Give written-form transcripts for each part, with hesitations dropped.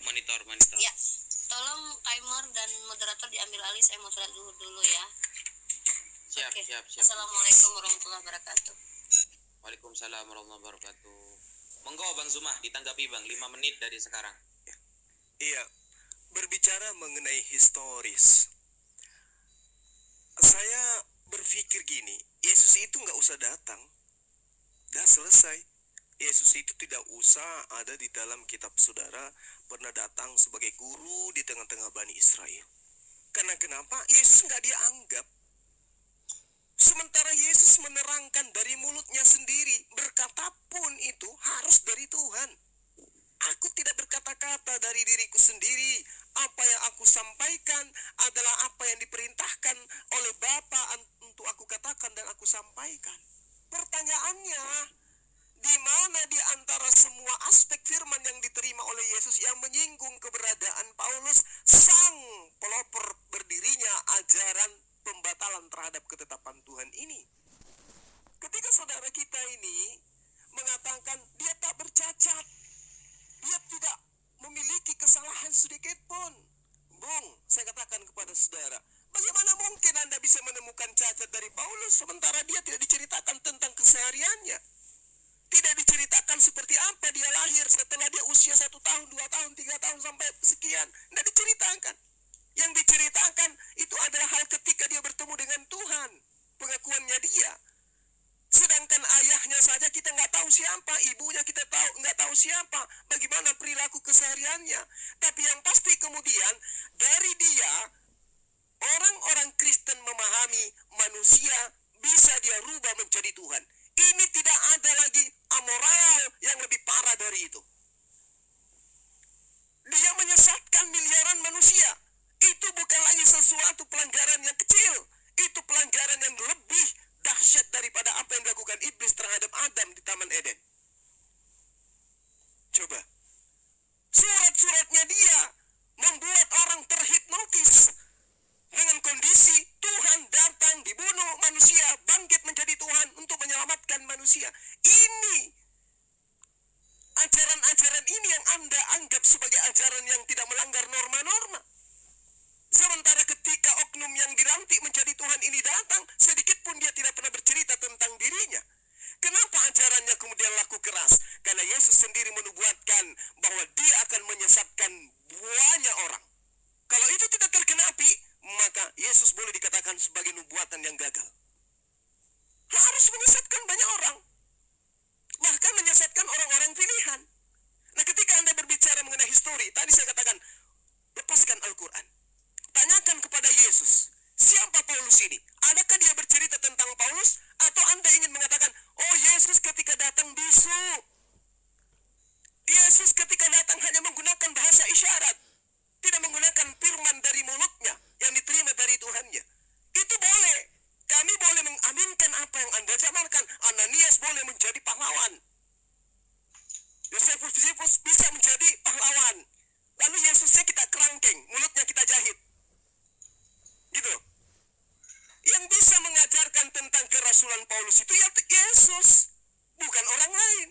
Monitor. Ya, tolong timer dan moderator diambil alih, saya mau sholat zuhur dulu ya. Siap. Assalamualaikum warahmatullahi wabarakatuh. Waalaikumsalam warahmatullahi wabarakatuh. Monggo Bang Zumah, ditanggapi Bang, 5 menit dari sekarang. Iya, berbicara mengenai historis, saya berpikir gini, Yesus itu nggak usah datang, dah selesai. Yesus itu tidak usah ada di dalam kitab saudara, pernah datang sebagai guru di tengah-tengah Bani Israel. Karena kenapa? Yesus nggak dianggap. Sementara Yesus menerangkan dari mulutnya sendiri, berkata pun itu harus dari Tuhan. Aku tidak berkata-kata dari diriku sendiri. Apa yang aku sampaikan adalah apa yang diperintahkan oleh Bapa untuk aku katakan dan aku sampaikan. Pertanyaannya, di mana di antara semua aspek firman yang diterima oleh Yesus yang menyinggung keberadaan Paulus, sang pelopor berdirinya ajaran pembatalan terhadap ketetapan Tuhan ini? Ketika saudara kita ini mengatakan dia tak bercacat, dia tidak memiliki kesalahan sedikit pun. Bung, saya katakan kepada saudara, bagaimana mungkin Anda bisa menemukan cacat dari Paulus sementara dia tidak diceritakan tentang kesehariannya? Tidak diceritakan seperti apa dia lahir setelah dia usia 1 tahun, 2 tahun, 3 tahun sampai sekian. Tidak diceritakan. Yang diceritakan itu adalah hal ketika dia bertemu dengan Tuhan, pengakuannya dia. Sedangkan ayahnya saja kita nggak tahu siapa, ibunya kita nggak tahu siapa, bagaimana perilaku kesehariannya. Tapi yang pasti kemudian dari dia, orang-orang Kristen memahami manusia bisa dia rubah menjadi Tuhan. Ini tidak ada lagi amoral yang lebih parah dari itu. Dia menyesatkan miliaran manusia. Itu bukan lagi sesuatu pelanggaran yang kecil. Itu pelanggaran yang lebih dahsyat daripada apa yang dilakukan iblis terhadap Adam di Taman Eden. Coba. Surat-suratnya dia membuat orang terhipnotis dengan kondisi Tuhan datang dibunuh manusia, bangkit menjadi Tuhan untuk menyelamatkan manusia. Ini ajaran-ajaran ini yang Anda anggap sebagai ajaran yang tidak melanggar norma-norma. Sementara ketika oknum yang dilantik menjadi Tuhan ini datang, sedikit pun dia tidak pernah bercerita tentang dirinya. Kenapa ajarannya kemudian laku keras? Karena Yesus sendiri menubuatkan bahwa dia akan menyesatkan banyak orang. Kalau itu tidak tergenapi, maka Yesus boleh dikatakan sebagai nubuatan yang gagal. Harus menyesatkan banyak orang. Bahkan menyesatkan orang-orang pilihan. Nah, ketika Anda berbicara mengenai histori, tadi saya katakan, lepaskan Al-Quran. Tanyakan kepada Yesus, siapa Paulus ini? Adakah dia bercerita tentang Paulus? Atau Anda ingin mengatakan, oh Yesus ketika datang bisu. Yesus ketika datang hanya menggunakan bahasa isyarat. Tidak menggunakan firman dari mulutnya yang diterima dari Tuhannya. Itu boleh. Kami boleh mengaminkan apa yang Anda jamalkan. Ananias boleh menjadi pahlawan. Yosefus bisa menjadi pahlawan. Lalu Yesusnya kita kerangkeng, mulutnya kita jahit. Gitu. Yang bisa mengajarkan tentang kerasulan Paulus itu ya Yesus, bukan orang lain.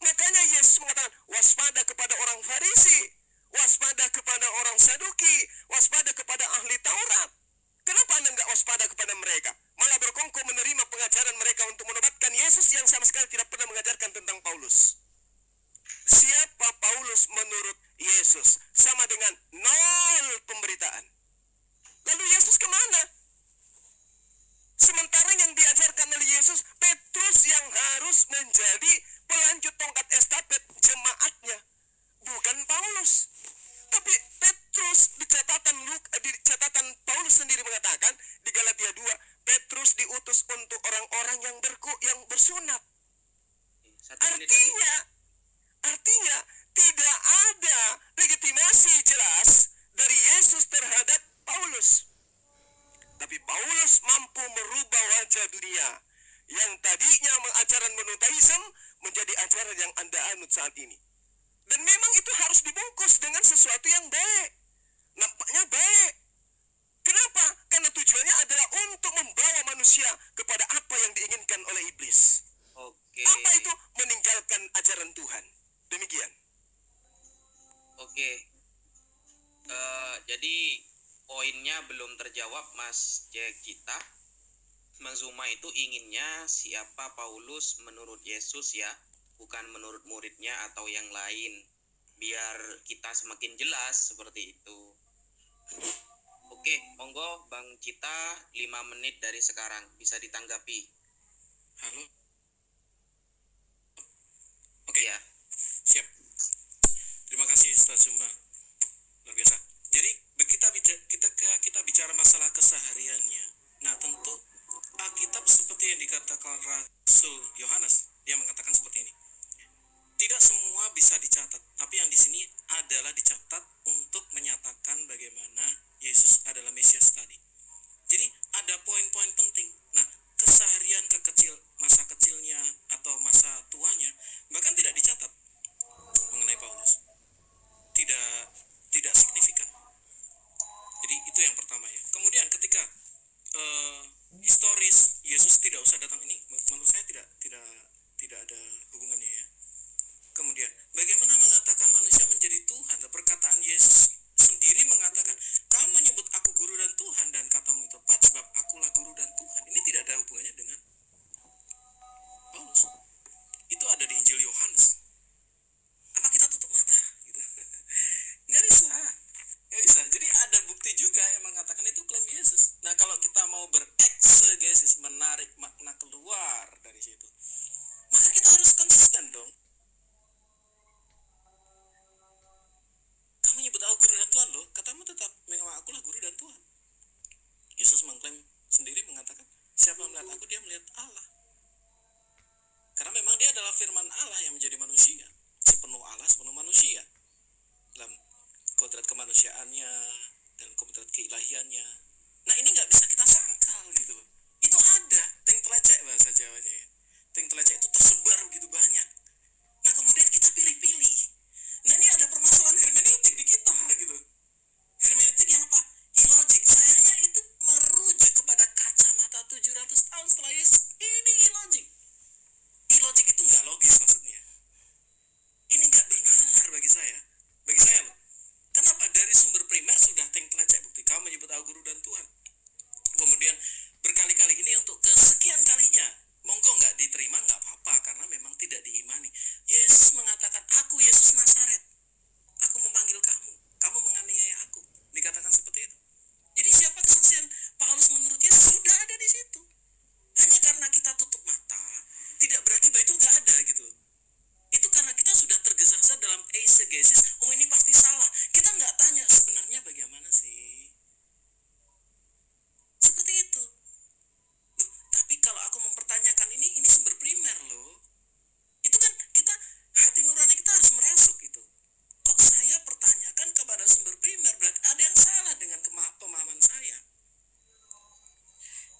Makanya Yesus mengatakan, waspada kepada orang Farisi, waspada kepada orang Saduki, waspada kepada ahli Taurat. Kenapa Anda nggak waspada kepada mereka? Malah berkongkol menerima pengajaran mereka untuk menobatkan Yesus yang sama sekali tidak pernah mengajarkan tentang Paulus. Siapa Paulus menurut Yesus? Sama dengan 0 pemberitaan. Lalu Yesus kemana? Sementara yang diajarkan oleh Yesus, Petrus yang harus menjadi pelanjut tongkat estafet jemaatnya, bukan Paulus. Tapi Petrus di catatan Paulus sendiri mengatakan di Galatia 2, Petrus diutus untuk orang-orang yang bersunat. Artinya tidak ada legitimasi jelas dari Yesus terhadap Paulus. Tapi Paulus mampu merubah wajah dunia yang tadinya ajaran monoteisme menjadi ajaran yang Anda anut saat ini. Dan memang itu harus dibungkus dengan sesuatu yang baik. Nampaknya baik. Kenapa? Karena tujuannya adalah untuk membawa manusia kepada apa yang diinginkan oleh iblis. Oke. Apa itu? Meninggalkan ajaran Tuhan. Demikian. Oke, jadi poinnya belum terjawab Mas Jack Cita. Mas Zuma itu inginnya siapa Paulus menurut Yesus ya, bukan menurut muridnya atau yang lain. Biar kita semakin jelas seperti itu. Oke, monggo Bang Cita 5 menit dari sekarang bisa ditanggapi. Halo. Oke. Ya. Siap. Terima kasih Ustaz Zuma. Luar biasa. Jadi kita bicara masalah kesehariannya. Nah, tentu Alkitab seperti yang dikatakan Rasul Yohanes, dia mengatakan seperti ini. Tidak semua bisa dicatat, tapi yang di sini adalah dicatat untuk menyatakan bagaimana Yesus adalah Mesias tadi. Jadi ada poin-poin penting. Nah, keseharian masa kecilnya atau masa tuanya bahkan tidak dicatat mengenai Paulus. Tidak signifikan. Jadi itu yang pertama ya. Kemudian ketika historis Yesus tidak usah datang, ini menurut saya tidak ada hubungannya ya. Kemudian bagaimana mengatakan manusia menjadi Tuhan? Perkataan Yesus sendiri mengatakan, kamu menyebut aku guru dan Tuhan, dan katamu itu tepat sebab akulah guru dan Tuhan. Ini tidak ada hubungannya dengan Paulus. Itu ada di Injil Yohanes. Apa kita tutup mata gitu? Nggak bisa. Jadi ada bukti juga yang mengatakan itu klaim Yesus. Nah, kalau kita mau bereksegesis, menarik makna keluar dari situ, maka kita harus konsisten dong. Kamu menyebut aku guru dan Tuhan loh, katamu tetap memang akulah guru dan Tuhan. Yesus mengklaim sendiri mengatakan, siapa melihat aku, dia melihat Allah. Karena memang dia adalah firman Allah yang menjadi manusia, sepenuh Allah, sepenuh manusia. Dalam kodrat kemanusiaannya dan kodrat keilahiannya. Nah, ini nggak bisa kita sangkal gitu loh. Itu ada, ting telecek bahasa Jawanya ya. Ting telecek itu tersebar begitu banyak. Nah, kemudian kita pilih-pilih. Nah, ini ada permasalahan hermeneutik di kita gitu. Hermeneutik yang apa? Ilogik. Sayangnya itu merujuk kepada kacamata 700 tahun setelah Yesus. Ini ilogik. Ilogik itu nggak logis maksudnya. Ini nggak bernalar bagi saya. Bagi saya loh. Kenapa? Dari sumber primer sudah telecek bukti. Kamu menyebut aku guru dan Tuhan. Kemudian berkali-kali, ini untuk kesekian kalinya. Monggo nggak diterima nggak apa-apa, karena memang tidak diimani. Yesus mengatakan, aku Yesus Nazaret. Aku memanggil kamu. Kamu menganiaya aku. Dikatakan seperti itu. Jadi siapa kesaksian Paulus menurut Yesus? Sudah ada di situ. Hanya karena kita tutup mata, tidak berarti bahwa itu nggak ada gitu. Itu karena kita sudah tergesa-gesa dalam eisegesis. Oh, ini pasti salah. Kita nggak tanya sebenarnya bagaimana sih. Seperti itu. Loh, tapi kalau aku mempertanyakan ini sumber primer loh. Itu kan kita, hati nurani kita harus merasuk gitu. Kok saya pertanyakan kepada sumber primer, berarti ada yang salah dengan pemahaman saya.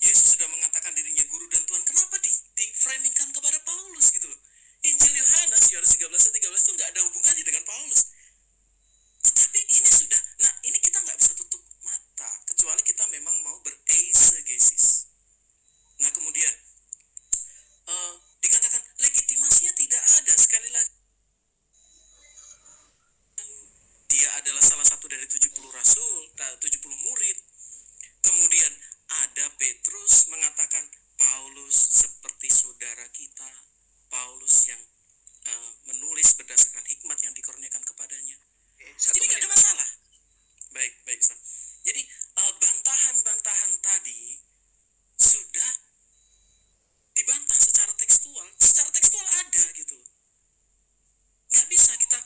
Yesus sudah mengatakan dirinya guru dan Tuhan. Kenapa di-framingkan kepada Paulus gitu loh? Injil Yohanes 13 itu nggak ada hubungannya dengan Paulus. Tetapi ini sudah, nah ini kita nggak bisa tutup mata, kecuali kita memang mau bereisegesis. Nah, kemudian dikatakan legitimasinya tidak ada. Sekali lagi, dia adalah salah satu dari 70 rasul, 70 murid. Kemudian ada Petrus mengatakan, Paulus seperti saudara kita. Paulus yang menulis berdasarkan hikmat yang dikurniakan kepadanya. Jadi nggak ada masalah. Baik, Ustaz. Jadi bantahan-bantahan tadi sudah dibantah secara tekstual. Secara tekstual ada gitu. Nggak bisa kita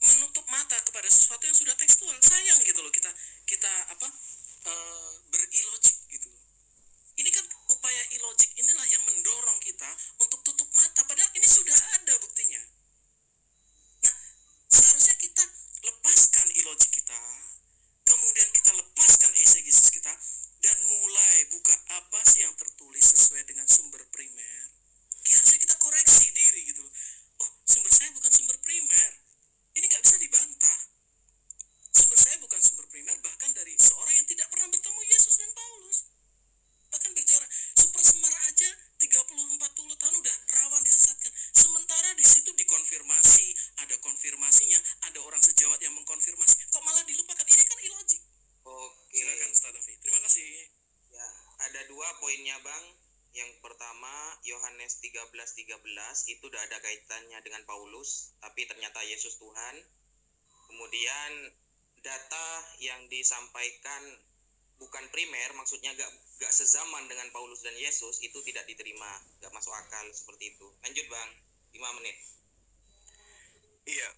menutup mata kepada sesuatu yang sudah tekstual. Sayang gitu loh kita berilogik gitu. Ini kan upaya ilogik inilah yang mendorong kita untuk tutup mata, padahal ini sudah ada buktinya. Nah, seharusnya kita lepaskan ilogik kita, kemudian kita lepaskan eisegesis kita, dan mulai buka apa sih yang tertulis sesuai dengan sumber primer. Harusnya kita koreksi diri gitu. Oh, sumber saya bukan sumber primer. Ini nggak bisa dibantah. Sumber saya bukan sumber primer, bahkan dari seorang yang tidak pernah bertemu Bang. Yang pertama Yohanes 13:13 itu udah ada kaitannya dengan Paulus, tapi ternyata Yesus Tuhan. Kemudian data yang disampaikan bukan primer, maksudnya gak sezaman dengan Paulus dan Yesus, itu tidak diterima, gak masuk akal seperti itu. Lanjut Bang, 5 menit. Iya,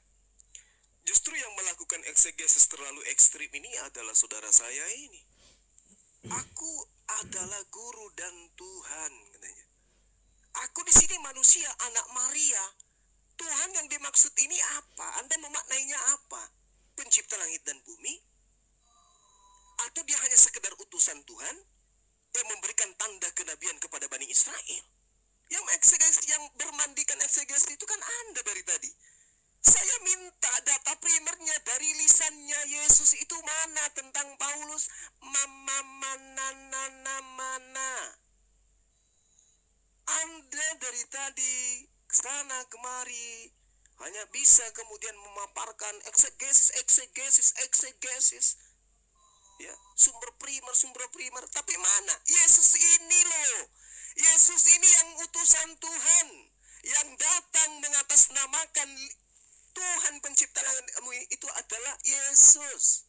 justru yang melakukan eksegesis terlalu ekstrim ini adalah saudara saya ini. Aku adalah guru dan Tuhan, katanya. Aku di sini manusia, anak Maria. Tuhan yang dimaksud ini apa? Anda memaknainya apa? Pencipta langit dan bumi? Atau dia hanya sekedar utusan Tuhan yang memberikan tanda kenabian kepada Bani Israel? Yang bermandikan eksegesis itu kan Anda dari tadi. Saya minta data primernya dari lisannya Yesus itu mana tentang Paulus. Mana. Anda dari tadi kesana kemari hanya bisa kemudian memaparkan eksegesis. Ya, sumber primer. Tapi mana? Yesus ini loh. Yesus ini yang utusan Tuhan, yang datang mengatasnamakan Tuhan pencipta langit dan bumi itu adalah Yesus.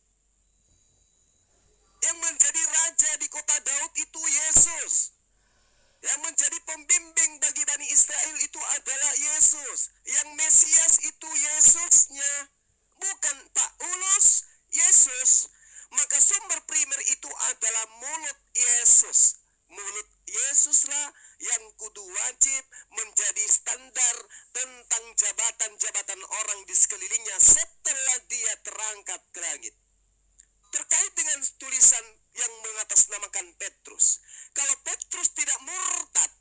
Yang menjadi raja di kota Daud itu Yesus. Yang menjadi pembimbing bagi Bani Israel itu adalah Yesus. Yang Mesias itu Yesusnya. Bukan Paulus, Yesus. Maka sumber primer itu adalah mulut Yesus. Mulut Yesuslah yang kudu wajib menjadi standar tentang jabatan-jabatan orang di sekelilingnya setelah dia terangkat ke langit. Terkait dengan tulisan yang mengatasnamakan Petrus. Kalau Petrus tidak murtad,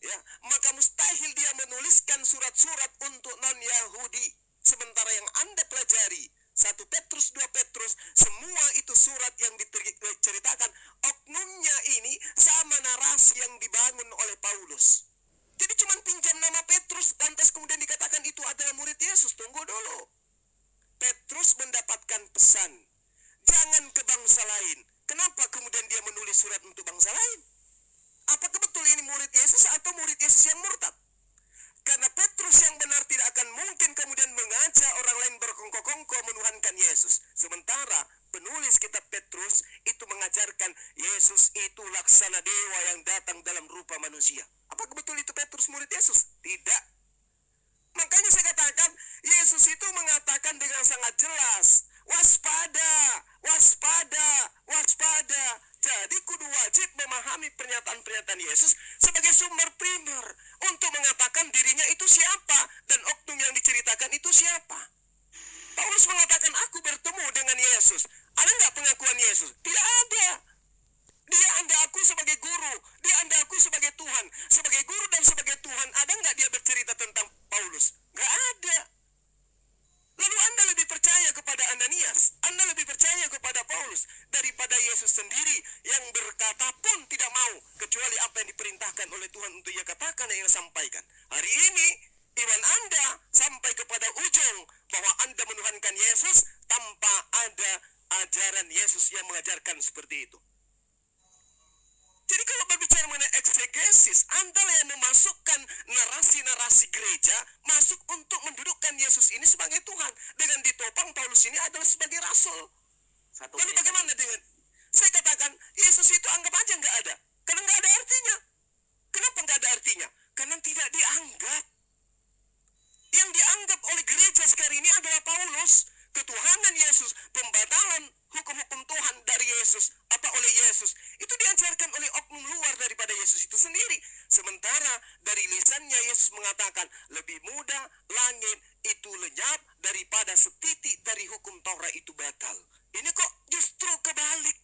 ya, maka mustahil dia menuliskan surat-surat untuk non-Yahudi. Sementara yang Anda pelajari, 1 Petrus, 2 Petrus, semua itu surat yang diceritakan. Oknumnya ini sama narasi yang dibangun oleh Paulus. Jadi cuma pinjam nama Petrus, lantas kemudian dikatakan itu adalah murid Yesus. Tunggu dulu. Petrus mendapatkan pesan, jangan ke bangsa lain. Kenapa kemudian dia menulis surat untuk bangsa lain? Apakah betul ini murid Yesus atau murid Yesus yang murtad? Karena Petrus yang benar tidak akan mungkin kemudian mengajak orang lain berkongko-kongko menuhankan Yesus. Sementara penulis kitab Petrus itu mengajarkan Yesus itu laksana dewa yang datang dalam rupa manusia. Apakah betul itu Petrus murid Yesus? Tidak. Makanya saya katakan Yesus itu mengatakan dengan sangat jelas, waspada. Jadi kudu wajib memahami pernyataan-pernyataan Yesus sebagai sumber primer untuk mengatakan dirinya itu siapa dan oknum yang diceritakan itu siapa. Paulus mengatakan aku bertemu dengan Yesus. Ada nggak pengakuan Yesus? Tidak ada. Dia anda aku sebagai guru, dia anda aku sebagai Tuhan. Sebagai guru dan sebagai Tuhan, ada nggak dia bercerita tentang Paulus? Nggak ada. Lalu Anda lebih percaya kepada Ananias, Anda lebih percaya kepada Paulus daripada Yesus sendiri yang berkata pun tidak mau kecuali apa yang diperintahkan oleh Tuhan untuk ia katakan dan ia sampaikan. Hari ini iman Anda sampai kepada ujung bahwa Anda menuhankan Yesus tanpa ada ajaran Yesus yang mengajarkan seperti itu. Jadi kalau berbicara mengenai eksegesis, Anda yang memasukkan narasi-narasi gereja masuk untuk mendudukkan Yesus ini sebagai Tuhan. Dengan ditopang Paulus ini adalah sebagai rasul. Lalu bagaimana dengan, saya katakan Yesus itu anggap aja nggak ada. Karena nggak ada artinya. Kenapa nggak ada artinya? Karena tidak dianggap. Yang dianggap oleh gereja sekarang ini adalah Paulus. Ketuhanan Yesus, pembatalan hukum-hukum Tuhan dari Yesus, oleh Yesus, itu diajarkan oleh oknum luar daripada Yesus itu sendiri. Sementara dari lisannya Yesus mengatakan, lebih mudah langit itu lenyap daripada setitik dari hukum Taurat itu batal. Ini kok justru kebalik.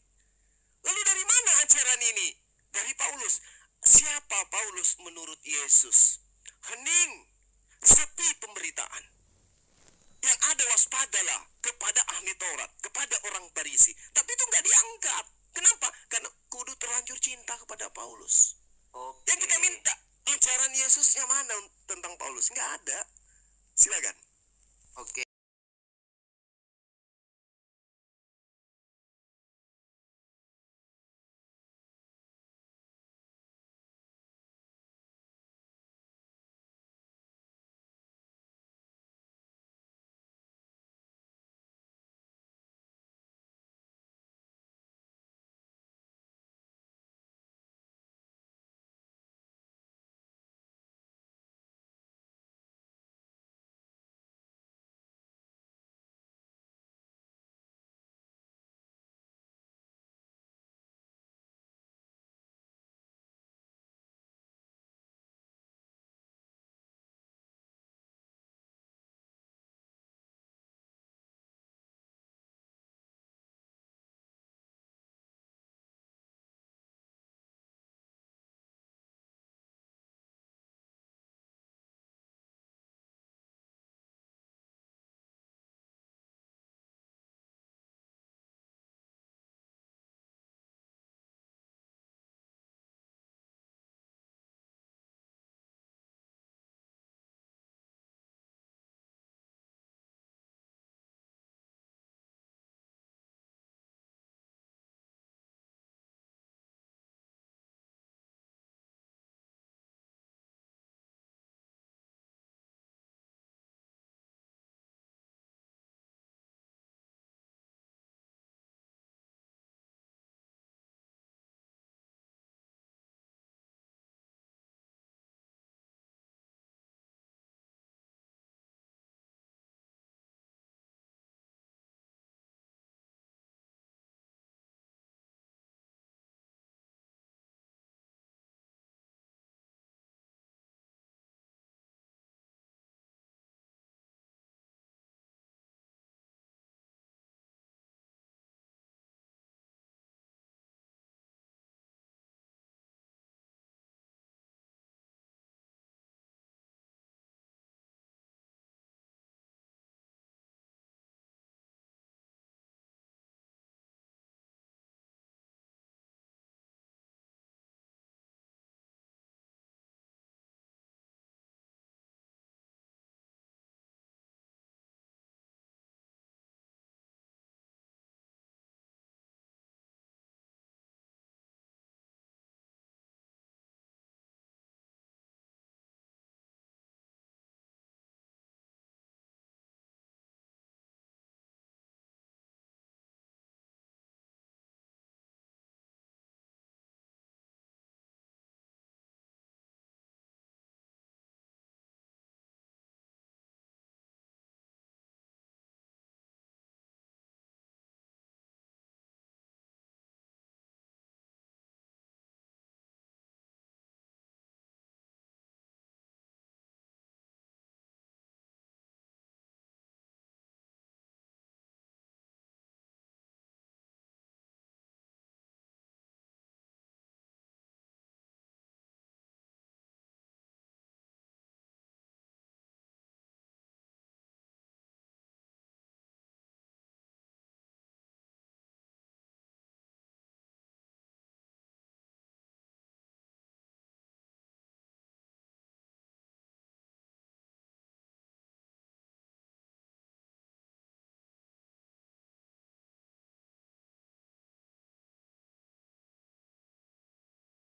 Lalu dari mana ajaran ini? Dari Paulus. Siapa Paulus menurut Yesus? Hening, sepi pemberitaan. Yang ada waspadalah kepada ahli Taurat, kepada orang Farisi. Tapi itu nggak dianggap. Kenapa? Karena kudu terlanjur cinta kepada Paulus. Yang kita minta ajaran Yesusnya mana tentang Paulus? Nggak ada. Silakan. Oke.